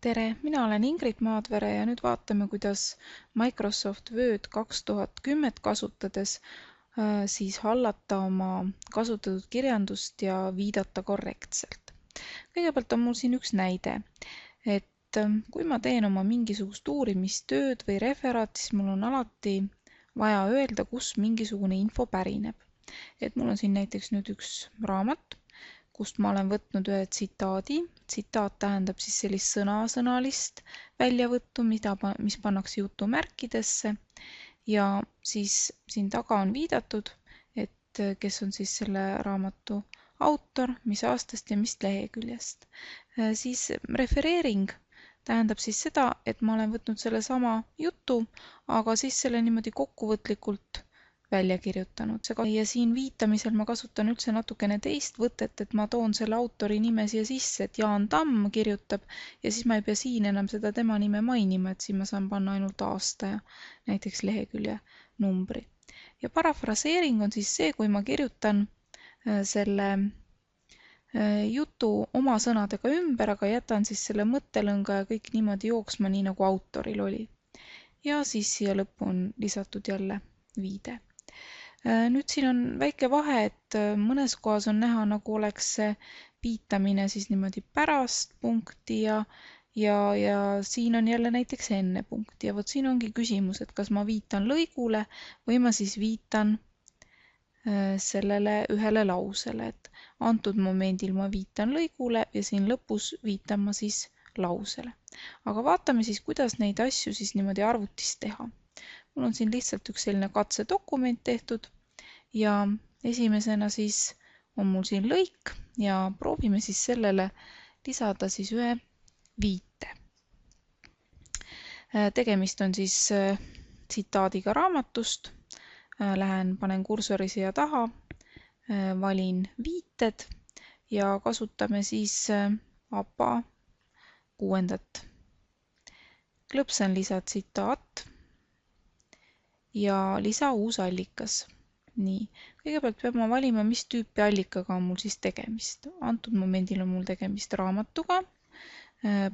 Tere, mina olen Ingrid Maadvere ja nüüd vaatame, kuidas Microsoft Word 2010 kasutades siis hallata oma kasutatud kirjandust ja viidata korrektselt. Kõigepealt on mul siin üks näide, et kui ma teen oma mingisugust uurimistööd või referaat, siis mul on alati vaja öelda, kus mingisugune info pärineb. Et mul on siin näiteks nüüd üks raamat, kust ma olen võtnud ühe tsitaadi. Tsitaat tähendab siis sellist sõnasõnalist väljavõttu, mis pannakse jutumärkidesse. Ja siis siin taga on viidatud, et kes on siis selle raamatu autor, mis aastast ja mis leheküljest. Siis refereering tähendab siis seda, et ma olen võtnud selle sama jutu, aga siis selle niimoodi kokkuvõtlikult välja kirjutanud. Ja siin viitamisel ma kasutan üldse natukene teist võtet, et ma toon selle autori nime siia sisse, et Jaan Tamm kirjutab ja siis ma ei pea siin enam seda tema nime mainima, et siin ma saan panna ainult aasta ja näiteks lehekülje numbri. Ja parafraseering on siis see, kui ma kirjutan selle jutu oma sõnadega ümber, aga jätan siis selle mõttelõnga ja kõik niimoodi jooksma, nii nagu autoril oli. Ja siis siia lõppu on lisatud jälle viide. Nüüd siin on väike vahe, et mõnes kohas on näha, nagu oleks see viitamine siis niimoodi pärast punkti ja siin on jälle näiteks enne punkti. Ja vot siin ongi küsimus, et kas ma viitan lõigule või ma siis viitan sellele ühele lausele, et antud momendil ma viitan lõigule ja siin lõpus viitan ma siis lausele. Aga vaatame siis, kuidas neid asju siis niimoodi arvutis teha. Mul on siin lihtsalt üks selline katsedokument tehtud ja esimesena siis on mul siin lõik ja proovime siis sellele lisada siis ühe viite. Tegemist on siis tsitaadiga raamatust. Panen kursori siia taha, valin viited ja kasutame siis APA 6. Klõpsan lisatsitaat ja lisa uus allikas. Nii, kõigepealt peab ma valima, mis tüüpi allikaga on mul siis tegemist. Antud momendil on mul tegemist raamatuga.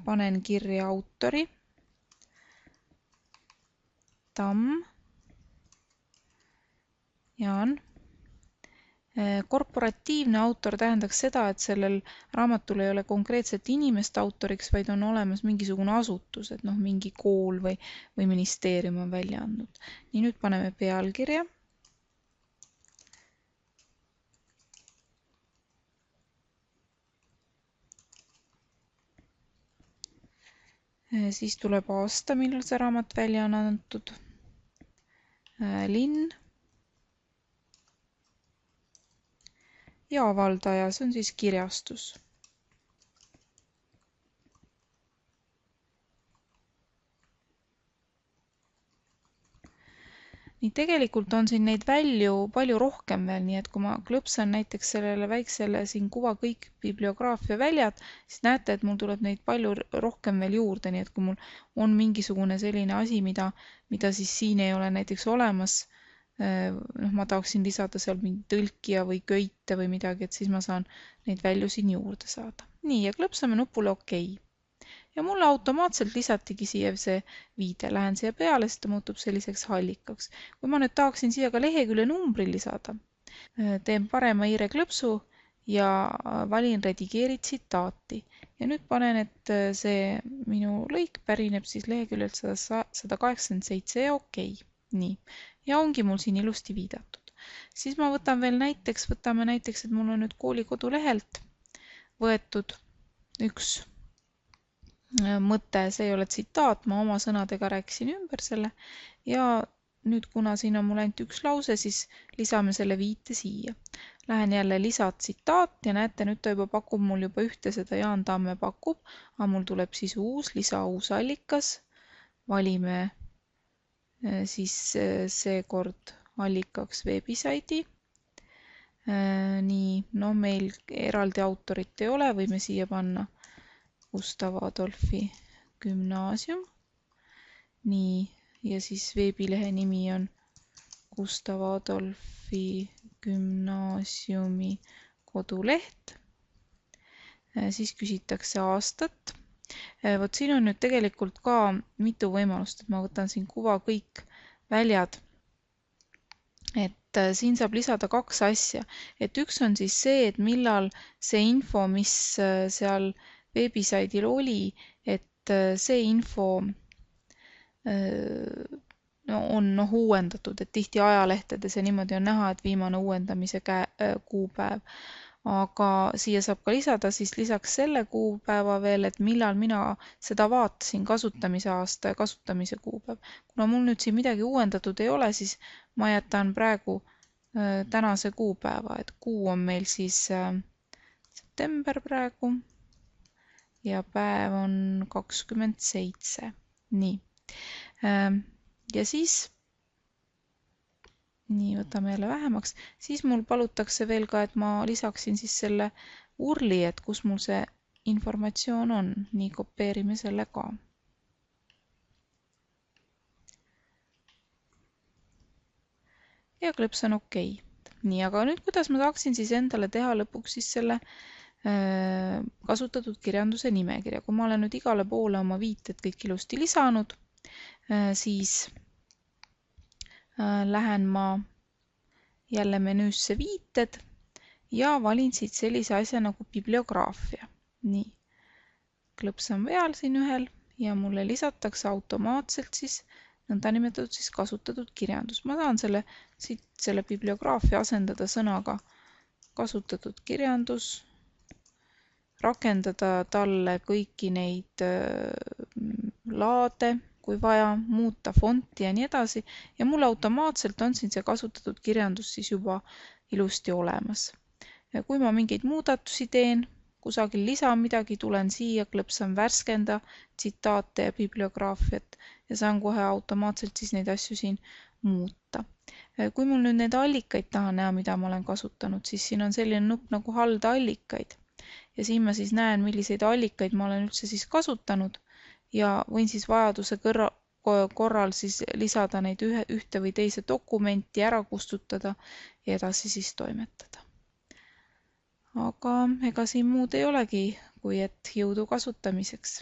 Panen kirja autori. Tamm. Jaan. Korporatiivne autor tähendaks seda, et sellel raamatul ei ole konkreetselt inimest autoriks, vaid on olemas mingisugune asutus, et mingi kool või ministeerium on välja andnud. Nii, nüüd paneme pealkirja. Siis tuleb aasta, millal see raamat välja on antud. Linn. Ja avaldaja, see on siis kirjastus. Nii, tegelikult on siin neid välju palju rohkem veel, nii et kui ma klõpsan näiteks sellele väiksele siin kuva kõik bibliograafia väljad, siis näete, et mul tuleb neid palju rohkem veel juurde, nii et kui mul on mingisugune selline asi, mida siis siin ei ole näiteks olemas, ma tahaksin lisada seal mingi tõlkija või köite või midagi, et siis ma saan neid välju siin juurde saada. Nii, ja klõpsame nupule OK. Ja mulle automaatselt lisatigi siia see viide. Lähen siia peale, siis ta muutub selliseks hallikaks. Kui ma nüüd tahaksin siia ka lehekülje numbri lisada, teen parema hiire klõpsu ja valin redigeeri tsitaati. Ja nüüd panen, et see minu lõik pärineb siis leheküljelt 187 ja OK. Nii. Ja ongi mul siin ilusti viidatud. Siis ma võtan veel näiteks, et mul on nüüd kooli kodulehelt võetud üks mõte, see ei ole tsitaat, ma oma sõnadega rääkisin ümber selle ja nüüd kuna siin on mul ainult üks lause, siis lisame selle viite siia. Lähen jälle lisatsitaat ja näete, nüüd ta juba pakub mul juba ühte seda Jaan Tamme pakub, aga mul tuleb siis lisa uus allikas, valime siis seekord allikaks veebisaidi. Nii, meil eraldi autorit ei ole, võime siia panna Gustav Adolfi gümnaasium. Nii, ja siis veebilehe nimi on Gustav Adolfi gümnaasiumi koduleht. Siis küsitakse aastat Vot siin on nüüd tegelikult ka mitu võimalust, et ma võtan siin kuva kõik väljad. Et siin saab lisada kaks asja. Et üks on siis see, et millal see info, mis seal veebisaidil oli, et see info on uuendatud, et tihti ajalehtedes ja niimoodi on näha, et viimane uuendamise kuupäev. Aga siia saab ka lisada siis lisaks selle kuupäeva veel, et millal mina seda vaatasin, kasutamise aasta ja kasutamise kuupäev. Kuna mul nüüd siin midagi uuendatud ei ole, siis ma jätan praegu tänase kuupäeva, et kuu on meil siis september praegu ja päev on 27. Nii. Ja siis, nii võtame jälle vähemaks, siis mul palutakse veel ka, et ma lisaksin siis selle URL-i, et kus mul see informatsioon on. Nii kopeerime selle ka. Ja kleeps on okei. Nii, aga nüüd kuidas ma saaksin siis endale teha lõpuks siis selle kasutatud kirjanduse nimekirja. Kui ma olen nüüd igale poole oma viited kõik ilusti lisanud, siis lähen ma jälle menüüsse viited ja valin siit sellise asja nagu bibliograafia. Nii, klõpsan peal siin ühel ja mulle lisatakse automaatselt siis nõndanimetatud siis kasutatud kirjandus. Ma saan siit selle bibliograafia asendada sõnaga kasutatud kirjandus, rakendada talle kõiki neid laade, kui vaja, muuta fonti ja nii edasi ja mul automaatselt on siin see kasutatud kirjandus siis juba ilusti olemas. Ja kui ma mingeid muudatusi teen, kusagil lisan midagi, tulen siia, klõpsan värskenda tsitaate ja bibliograafiat ja saan kohe automaatselt siis neid asju siin muuta. Kui mul nüüd neid allikaid tahan näha, mida ma olen kasutanud, siis siin on selline nupp nagu halda allikaid. Ja siin ma siis näen, milliseid allikaid ma olen üldse siis kasutanud ja võin siis vajaduse korral siis lisada neid ühte või teise dokumenti, ära kustutada ja edasi siis toimetada. Aga ega siin muud ei olegi, kui et jõudu kasutamiseks.